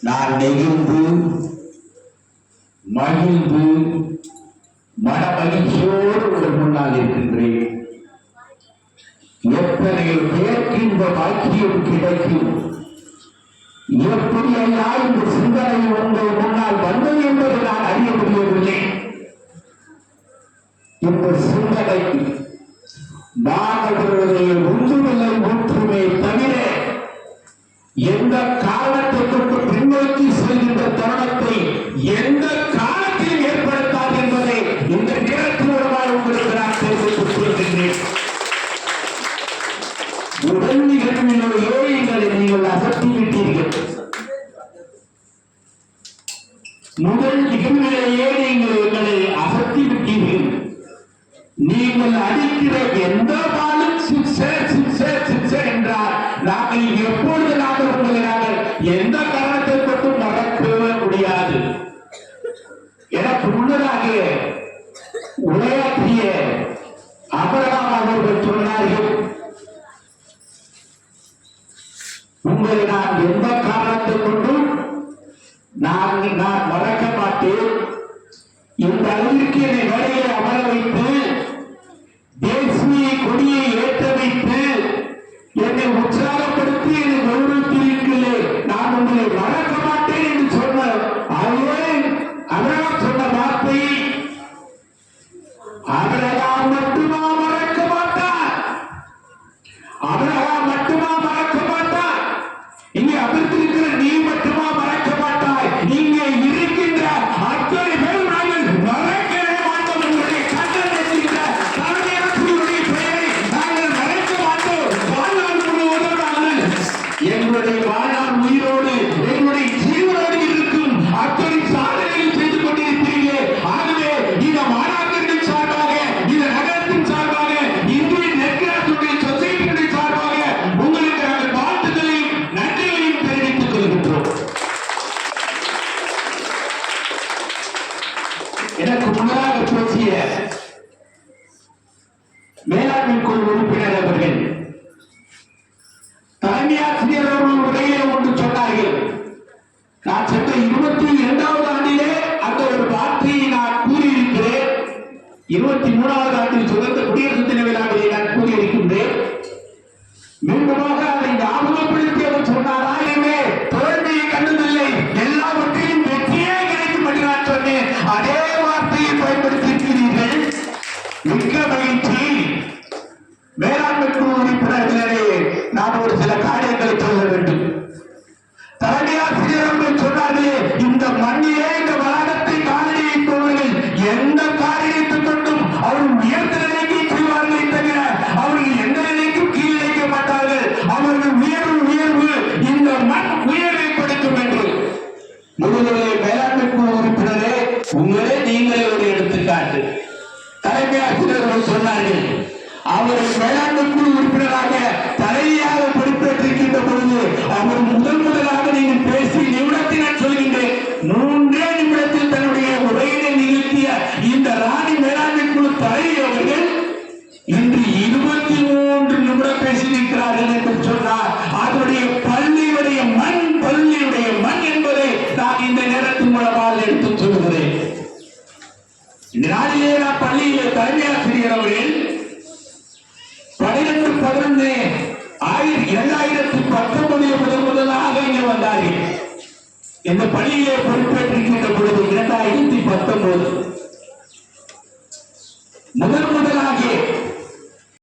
நான் நெகிழ்ந்து மகிழ்ந்து மன மகிழ்ச்சியோடு உங்கள் முன்னால் இருக்கின்றேன். எத்தனை பேருக்கு இந்த பாக்கியம் கிடைக்கும்? எப்படி ஐயா இந்த சிந்தனை உங்கள் முன்னால் வந்தது என்பது நான் அறிய முடியவில்லை. இந்த சிந்தனைக்கு மாணவர்களுடைய ஒன்றுமில்லை ஒற்றுமை தவிர எந்த காரணத்தை கொண்டு பின்னோக்கி செல்கின்ற தருணத்தை எந்த காலத்தில் ஏற்படுத்தாது என்பதை இந்த நேரத்தில் உங்களுக்கு நான் தெரிவித்துக் கொள்கின்றேன். உடல் நிகழ்விலோ ஏழைகளை நீங்கள் அசத்திவிட்டீர்கள். முதல் நிகழ்விலேயே நீங்கள் எங்களை அசத்திவிட்டீர்கள். நீங்கள் அடிக்கிற எந்த பாலும் சிக்ஸர் சிக்ஸர் சிக்ஸர் என்றால் நாங்கள் எப்பொழுது நாங்கள் உங்களை நாங்கள் எந்த காரணத்தை கொண்டு மறக்கவே முடியாது. எனக்கு முன்னதாக உரையாற்றிய அபரகாம் அவர்கள் சொன்னார்கள், உங்களை நான் எந்த காரணத்தை கொண்டும் நான் மறக்க மாட்டேன். இந்த அளவிற்கு என்னை வேலையை அமர வைத்து தேசிய கொடியை ஏற்ற வைத்து என்னை உற்சாகப்படுத்தி என்னை கௌரவித்திருக்கிறேன். நான் உங்களை மறக்க மாட்டேன் என்று சொன்ன அபரகாம் சொன்ன வார்த்தை அபரகாம் மட்டுமா மறக்க மாட்டார்? அபரகாம் மட்டுமா மறக்க மாட்டார்? இங்கே அமர்ந்திருக்கிற நீ மட்டுமா மறக்க மாட்டாய்? இங்கே இருக்கின்ற அத்தனை பேர் நாங்கள் மறக்கவே மாட்டோம். உங்களுடைய கண்ணன் என்கின்ற தலைமையாசிரியருடைய பெயரை நாங்கள் மறக்க மாட்டோம். வாழ்நாள் முழுவதும் நாங்கள் எங்களுடைய வாழ்நாள் உயிரோடு எங்களுடைய ஜீவனோடு இருக்கும் அத்தனை சாதனைகள் செய்து கொண்டிருக்கிறீர்களே. ஆகவே இந்த மாணாக்கர்கள் சார்பாக, இந்த நகரத்தின் சார்பாக, இந்திய நெற்காசுடைய சொசைட்டியுடைய சார்பாக உங்களுக்கு நாங்கள் வாழ்த்துக்களையும் நன்றிகளையும் தெரிவித்துக் கொள்கின்றோம். எனக்கு முன்னதாக பேசிய மேலாண்மை குழு உறுப்பினர் அவர்கள் தலைமை ஆசிரியர் அவர்கள் உரையில ஒன்று சொன்னார்கள். நான் சென்ற 22வது ஆண்டிலே அந்த ஒரு வார்த்தையை நான் கூறியிருக்கிறேன். 23வது ஆண்டில் சுதந்திர குடியரசு தின விழாவிலே நான் கூறியிருக்கின்றேன். மீண்டுமாக அதை ஞாபகப்படுத்தி அவர் சொன்னாரா, தோல்வியை கண்டதில்லை, எல்லாவற்றையும் வெற்றியே கிடைக்கும் என்று நான் சொன்னேன். அதே வார்த்தையை பயன்படுத்தியிருக்கிறீர்கள். மிக்க மகிழ்ச்சி. மேலாண்மை குழு உறுப்பினர்களே, நான் ஒரு சில காரியங்களை சொல்ல வேண்டும். தலைமை ஆசிரியர் அவர்கள் சொன்னார்களே, இந்த மண்ணிலே இந்த வளாகத்தை காலடி வைப்பவர்கள் எந்த காரியத்தை கொண்டும் அவர்கள் உயர்ந்த நிலைக்கு செய்வார்களே தவிர அவர்கள் எந்த நிலைக்கும் கீழே மாட்டார்கள். அவர்கள் உயர்வு இந்த மண் உயர்வை கொடுக்கும் என்று முதலிலே மேலாண்மை குழு உறுப்பினரே, உங்களே நீங்களே ஒரு எடுத்துக்காட்டு. தலைமை ஆசிரியர்கள் சொன்னார்கள், அவர் மேலாண்மை குழு உறுப்பினராக தலைமையாக பொறுப்பேற்றிருக்கின்ற பொழுது அவர் முதலாக நீங்கள் பேசி நிமிடத்தை நான் சொல்கின்றேன், 3 நிமிடத்தில் தன்னுடைய உரையினை நிகழ்த்திய இந்த ராணி மேலாண்மை குழு தலைவி அவர்கள் இன்று 23 நிமிடம் பேசியிருக்கிறார்கள் என்று சொன்னார். அதனுடைய பள்ளியுடைய மண் என்பதை நான் இந்த நேரத்தின் மூலமாக எடுத்து சொல்கிறேன். இந்த நாளிலே நான் பள்ளியிலே தலைமை ஆசிரியர் அவர்கள் 12/11/2019 முதலாக இங்கே வந்தார்கள். இந்த பள்ளியிலே பொறுப்பேற்றிருக்கின்ற பொழுது 2019